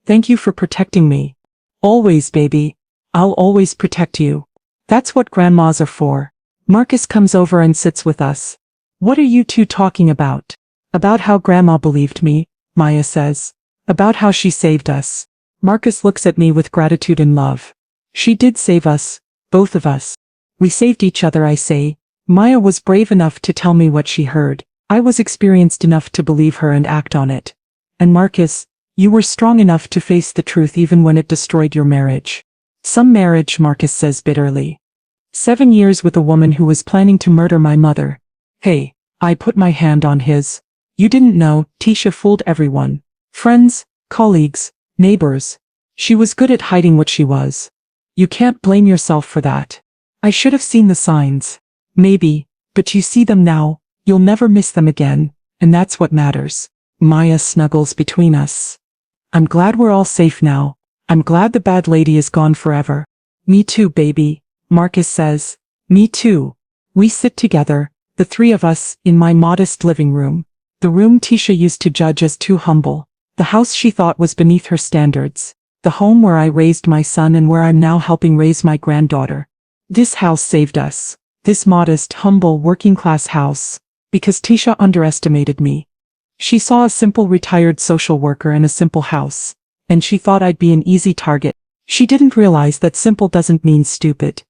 Thank you for protecting me. Always, baby. I'll always protect you. That's what grandmas are for. Marcus comes over and sits with us. What are you two talking about? About how Grandma believed me, Maya says. About how she saved us. Marcus looks at me with gratitude and love. She did save us, both of us. We saved each other, I say. Maya was brave enough to tell me what she heard. I was experienced enough to believe her and act on it. And Marcus, you were strong enough to face the truth even when it destroyed your marriage. Some marriage, Marcus says bitterly. 7 years with a woman who was planning to murder my mother. Hey, I put my hand on his. You didn't know, Tisha fooled everyone. Friends, colleagues, neighbors. She was good at hiding what she was. You can't blame yourself for that. I should have seen the signs. Maybe, but you see them now, you'll never miss them again, and that's what matters. Maya snuggles between us. I'm glad we're all safe now. I'm glad the bad lady is gone forever. Me too, baby, Marcus says. Me too. We sit together, the three of us, in my modest living room. The room Tisha used to judge as too humble. The house she thought was beneath her standards. The home where I raised my son and where I'm now helping raise my granddaughter. This house saved us. This modest, humble, working-class house. Because Tisha underestimated me. She saw a simple retired social worker in a simple house. And she thought I'd be an easy target. She didn't realize that simple doesn't mean stupid.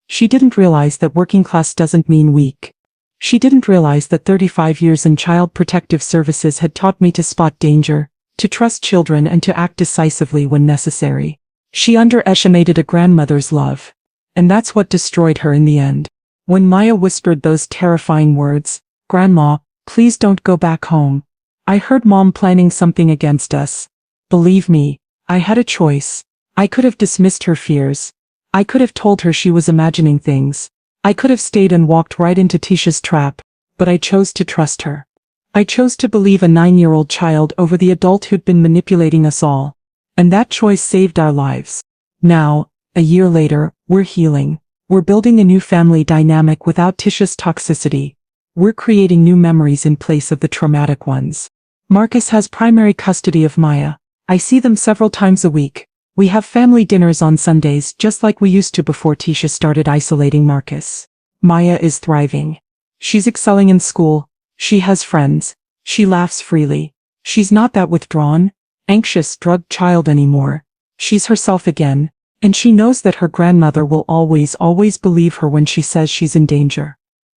She didn't realize that working class doesn't mean weak. She didn't realize that 35 years in child protective services had taught me to spot danger, to trust children and to act decisively when necessary. She underestimated a grandmother's love. And that's what destroyed her in the end. When Maya whispered those terrifying words, "Grandma, please don't go back home," I heard Mom planning something against us. Believe me, I had a choice. I could have dismissed her fears. I could have told her she was imagining things. I could have stayed and walked right into Tisha's trap, but I chose to trust her. I chose to believe a 9-year-old child over the adult who'd been manipulating us all. And that choice saved our lives. Now, a year later, we're healing. We're building a new family dynamic without Tisha's toxicity. We're creating new memories in place of the traumatic ones. Marcus has primary custody of Maya. I see them several times a week. We have family dinners on Sundays just like we used to before Tisha started isolating Marcus. Maya is thriving. She's excelling in school. She has friends. She laughs freely. She's not that withdrawn, anxious, drugged child anymore. She's herself again. And she knows that her grandmother will always believe her when she says she's in danger.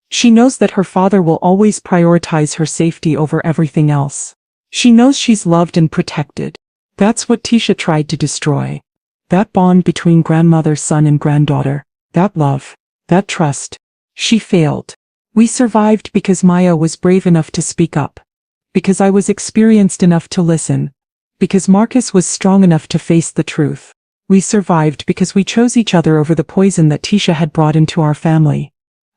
She knows that her father will always prioritize her safety over everything else. She knows she's loved and protected. That's what Tisha tried to destroy. That bond between grandmother, son and granddaughter. That love. That trust. She failed. We survived because Maya was brave enough to speak up. Because I was experienced enough to listen. Because Marcus was strong enough to face the truth. We survived because we chose each other over the poison that Tisha had brought into our family.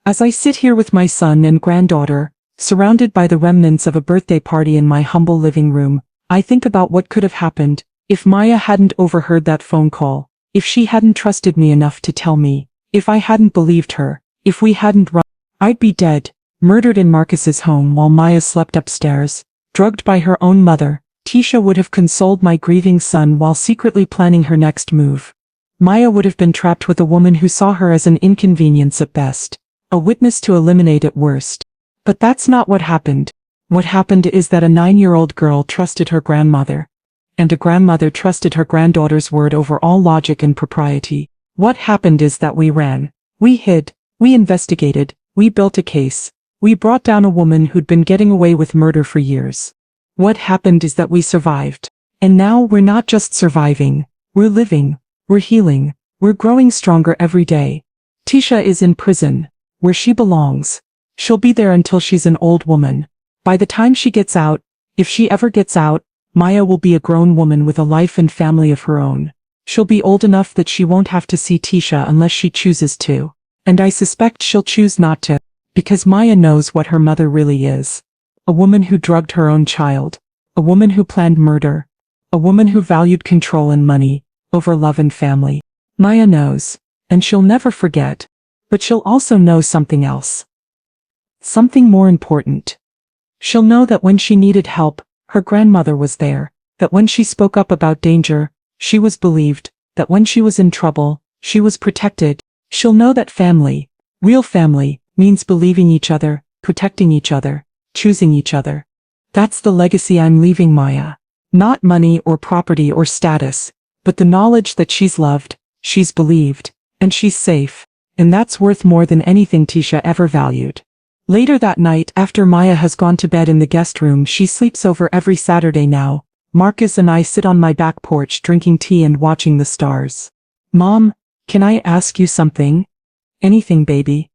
As I sit here with my son and granddaughter, surrounded by the remnants of a birthday party in my humble living room, I think about what could have happened if Maya hadn't overheard that phone call, if she hadn't trusted me enough to tell me, if I hadn't believed her, if we hadn't run. I'd be dead, murdered in Marcus's home while Maya slept upstairs, drugged by her own mother. Tisha would have consoled my grieving son while secretly planning her next move. Maya would have been trapped with a woman who saw her as an inconvenience at best, a witness to eliminate at worst. But that's not what happened. What happened is that a 9-year-old girl trusted her grandmother, and a grandmother trusted her granddaughter's word over all logic and propriety. What happened is that we ran, we hid, we investigated, we built a case, we brought down a woman who'd been getting away with murder for years. What happened is that we survived. And now we're not just surviving, we're living, we're healing, we're growing stronger every day. Tisha is in prison, where she belongs. She'll be there until she's an old woman. By the time she gets out, if she ever gets out, Maya will be a grown woman with a life and family of her own. She'll be old enough that she won't have to see Tisha unless she chooses to. And I suspect she'll choose not to, because Maya knows what her mother really is. A woman who drugged her own child. A woman who planned murder. A woman who valued control and money over love and family. Maya knows, and she'll never forget. But she'll also know something else. Something more important. She'll know that when she needed help, her grandmother was there. That when she spoke up about danger, she was believed. That when she was in trouble, she was protected. She'll know that family, real family, means believing each other, protecting each other, choosing each other. That's the legacy I'm leaving Maya. Not money or property or status, but the knowledge that she's loved, she's believed, and she's safe. And that's worth more than anything Tisha ever valued. Later that night, after Maya has gone to bed in the guest room she sleeps over every Saturday now, Marcus and I sit on my back porch drinking tea and watching the stars. Mom, can I ask you something? Anything, baby.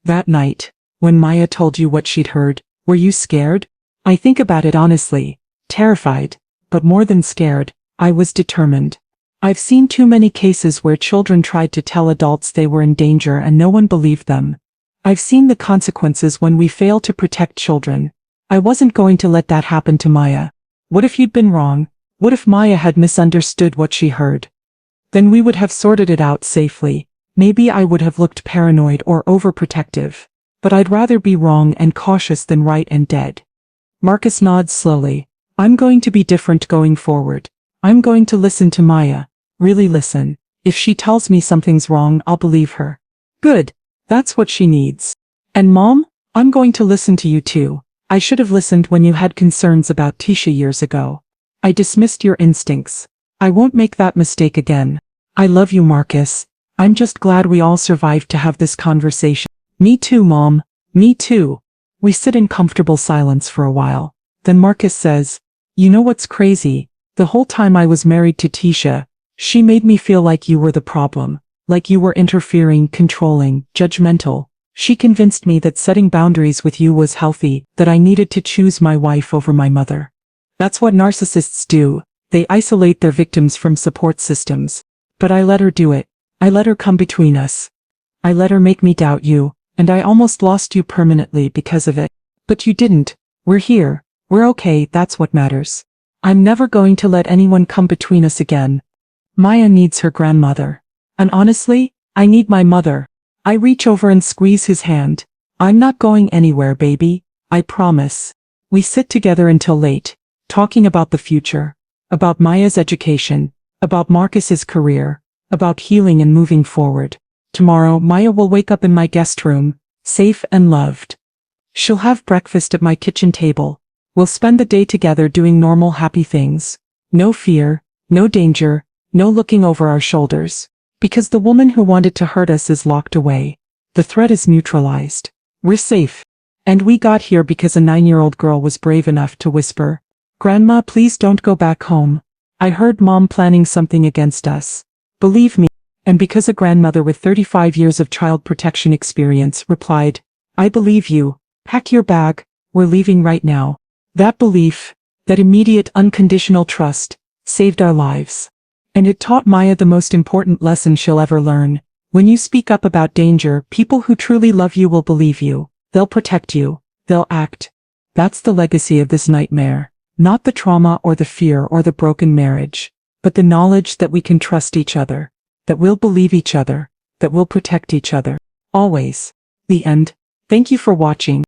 That night, when Maya told you what she'd heard, were you scared? I think about it honestly. Terrified. But more than scared, I was determined. I've seen too many cases where children tried to tell adults they were in danger and no one believed them. I've seen the consequences when we fail to protect children. I wasn't going to let that happen to Maya. What if you'd been wrong? What if Maya had misunderstood what she heard? Then we would have sorted it out safely. Maybe I would have looked paranoid or overprotective. But I'd rather be wrong and cautious than right and dead. Marcus nods slowly. I'm going to be different going forward. I'm going to listen to Maya. Really listen. If she tells me something's wrong, I'll believe her. Good. That's what she needs. And Mom, I'm going to listen to you too. I should have listened when you had concerns about Tisha years ago. I dismissed your instincts. I won't make that mistake again. I love you, Marcus. I'm just glad we all survived to have this conversation. Me too, Mom. Me too. We sit in comfortable silence for a while. Then Marcus says, you know what's crazy? The whole time I was married to Tisha, she made me feel like you were the problem. Like you were interfering, controlling, judgmental. She convinced me that setting boundaries with you was healthy, that I needed to choose my wife over my mother. That's what narcissists do. They isolate their victims from support systems. But I let her do it. I let her come between us. I let her make me doubt you, and I almost lost you permanently because of it. But you didn't. We're here. We're okay, that's what matters. I'm never going to let anyone come between us again. Maya needs her grandmother. And honestly, I need my mother. I reach over and squeeze his hand. I'm not going anywhere, baby. I promise. We sit together until late, talking about the future, about Maya's education, about Marcus's career, about healing and moving forward. Tomorrow, Maya will wake up in my guest room, safe and loved. She'll have breakfast at my kitchen table. We'll spend the day together doing normal happy things. No fear, no danger, no looking over our shoulders. Because the woman who wanted to hurt us is locked away. The threat is neutralized. We're safe. And we got here because a 9-year-old girl was brave enough to whisper, Grandma, please don't go back home. I heard Mom planning something against us. Believe me. And because a grandmother with 35 years of child protection experience replied, I believe you. Pack your bag. We're leaving right now. That belief, that immediate unconditional trust, saved our lives. And it taught Maya the most important lesson she'll ever learn. When you speak up about danger, people who truly love you will believe you. They'll protect you. They'll act. That's the legacy of this nightmare. Not the trauma or the fear or the broken marriage, but the knowledge that we can trust each other, that we'll believe each other, that we'll protect each other. Always. The end. Thank you for watching.